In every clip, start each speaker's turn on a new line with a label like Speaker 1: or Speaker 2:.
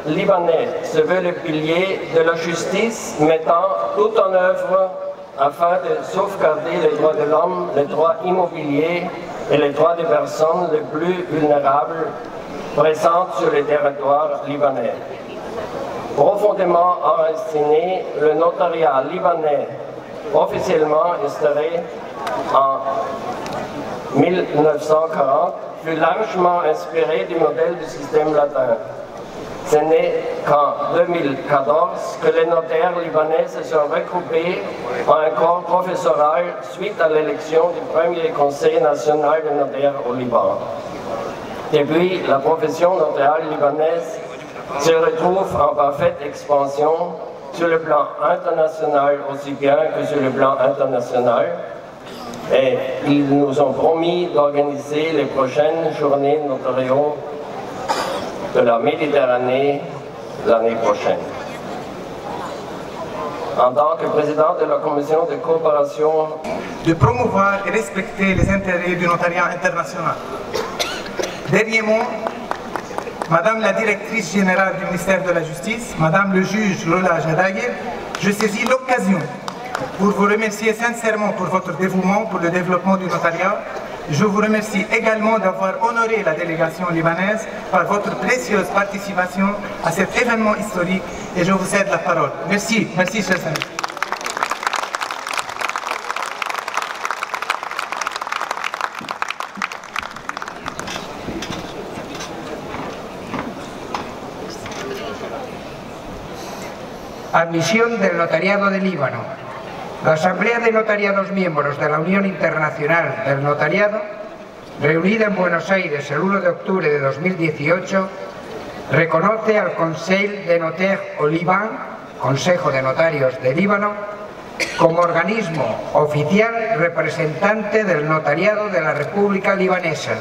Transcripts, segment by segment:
Speaker 1: libanais se veut le pilier de la justice mettant tout en œuvre afin de sauvegarder les droits de l'homme, les droits immobiliers et les droits des personnes les plus vulnérables présentes sur le territoire libanais. Profondément enraciné, le notariat libanais, officiellement instauré en 1940, fut largement inspiré du modèle du système latin. Ce n'est qu'en 2014 que les notaires libanais se sont regroupés en un corps professoral suite à l'élection du premier Conseil national des notaires au Liban. Depuis, la profession notariale libanaise se retrouve en parfaite expansion sur le plan international aussi bien que sur le plan international. Et ils nous ont promis d'organiser les prochaines journées notariaux de la Méditerranée l'année prochaine. En tant que président de la Commission de coopération,
Speaker 2: de promouvoir et respecter les intérêts du notariat international. Dernièrement, Madame la directrice générale du ministère de la Justice, Madame le juge Lola Jadaguer, je saisis l'occasion pour vous remercier sincèrement pour votre dévouement pour le développement du notariat. Je vous remercie également d'avoir honoré la délégation libanaise par votre précieuse participation à cet événement historique et je vous cède la parole. Merci, merci chers amis.
Speaker 3: Admisión del notariado de Líbano. La Asamblea de Notariados Miembros de la Unión Internacional del Notariado, reunida en Buenos Aires el 1 de octubre de 2018, reconoce al Conseil des Notaires au Liban, Consejo de Notarios de Líbano, como organismo oficial representante del notariado de la República Libanesa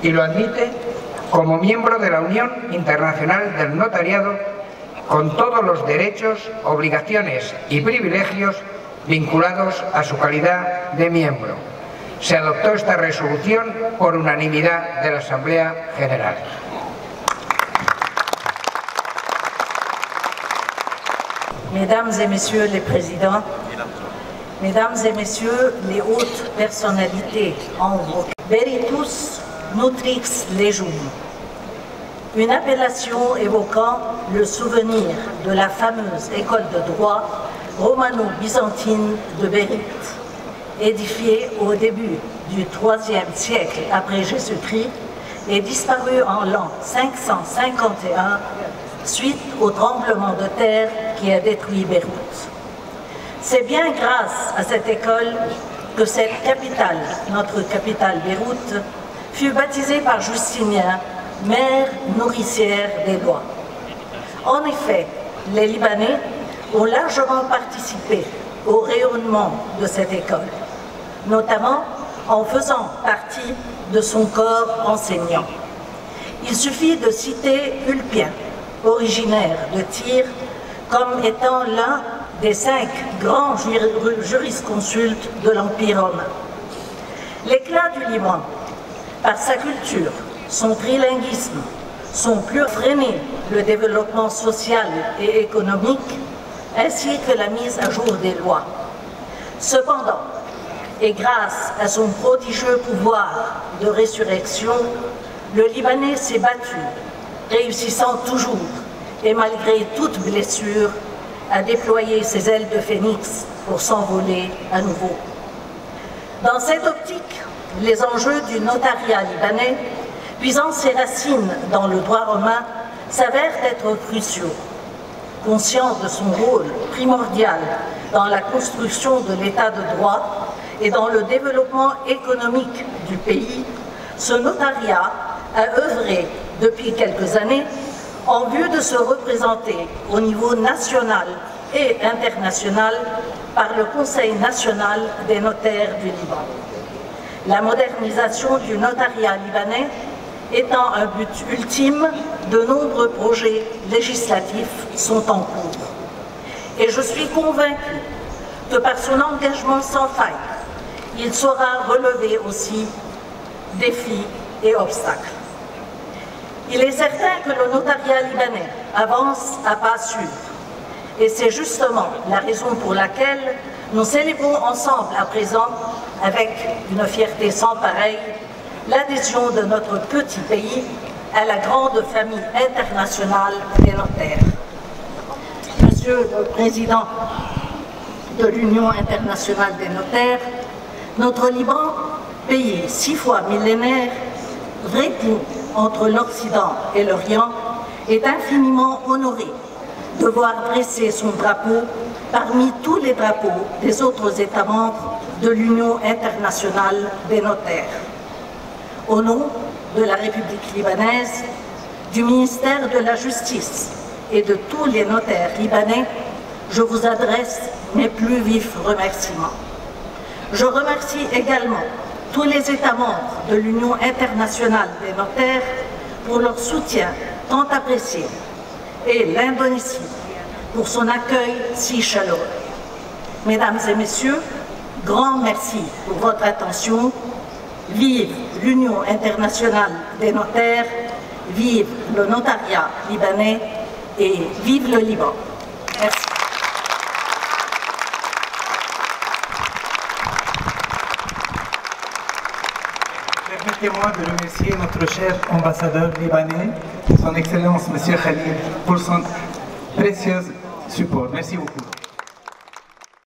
Speaker 3: y lo admite como miembro de la Unión Internacional del Notariado con todos los derechos, obligaciones y privilegios vinculados a su calidad de miembro. Se adoptó esta resolución por unanimidad de la Asamblea General.
Speaker 4: Mesdames et Messieurs les Présidents, Mesdames et Messieurs les hautes personnalités en vote, Veritus Nutrix Legum, une appellation évoquant le souvenir de la fameuse école de droit romano-byzantine de Bérite, édifiée au début du IIIe siècle après Jésus-Christ et disparue en l'an 551 suite au tremblement de terre qui a détruit Beyrouth. C'est bien grâce à cette école que cette capitale, notre capitale Beyrouth, fut baptisée par Justinien mère nourricière des lois. En effet, les Libanais ont largement participé au rayonnement de cette école, notamment en faisant partie de son corps enseignant. Il suffit de citer Ulpien, originaire de Tyr, comme étant l'un des 5 grands jurisconsultes de l'Empire romain. L'éclat du Liban, par sa culture, son trilinguisme, son plus freiné le développement social et économique, ainsi que la mise à jour des lois. Cependant, et grâce à son prodigieux pouvoir de résurrection, le Libanais s'est battu, réussissant toujours, et malgré toute blessure, à déployer ses ailes de phénix pour s'envoler à nouveau. Dans cette optique, les enjeux du notariat libanais, puisant ses racines dans le droit romain, s'avèrent être cruciaux. Conscient de son rôle primordial dans la construction de l'état de droit et dans le développement économique du pays, ce notariat a œuvré depuis quelques années en vue de se représenter au niveau national et international par le Conseil national des notaires du Liban. La modernisation du notariat libanais étant un but ultime, de nombreux projets législatifs sont en cours. Et je suis convaincue que par son engagement sans faille, il saura relever aussi défis et obstacles. Il est certain que le notariat libanais avance à pas sûrs. Et c'est justement la raison pour laquelle nous célébrons ensemble à présent, avec une fierté sans pareille, l'adhésion de notre petit pays à la grande famille internationale des notaires. Monsieur le Président de l'Union internationale des notaires, notre Liban, pays 6 fois millénaire, vrai pont entre l'Occident et l'Orient, est infiniment honoré de voir dresser son drapeau parmi tous les drapeaux des autres États membres de l'Union internationale des notaires. Au nom de la République libanaise, du ministère de la Justice et de tous les notaires libanais, je vous adresse mes plus vifs remerciements. Je remercie également tous les États membres de l'Union internationale des notaires pour leur soutien tant apprécié et l'Indonésie pour son accueil si chaleureux. Mesdames et messieurs, grand merci pour votre attention. Vive l'Union internationale des notaires, vive le notariat libanais et vive le Liban. Merci.
Speaker 2: Permettez-moi de remercier notre cher ambassadeur libanais, son Excellence M. Khalil, pour son précieux support. Merci beaucoup.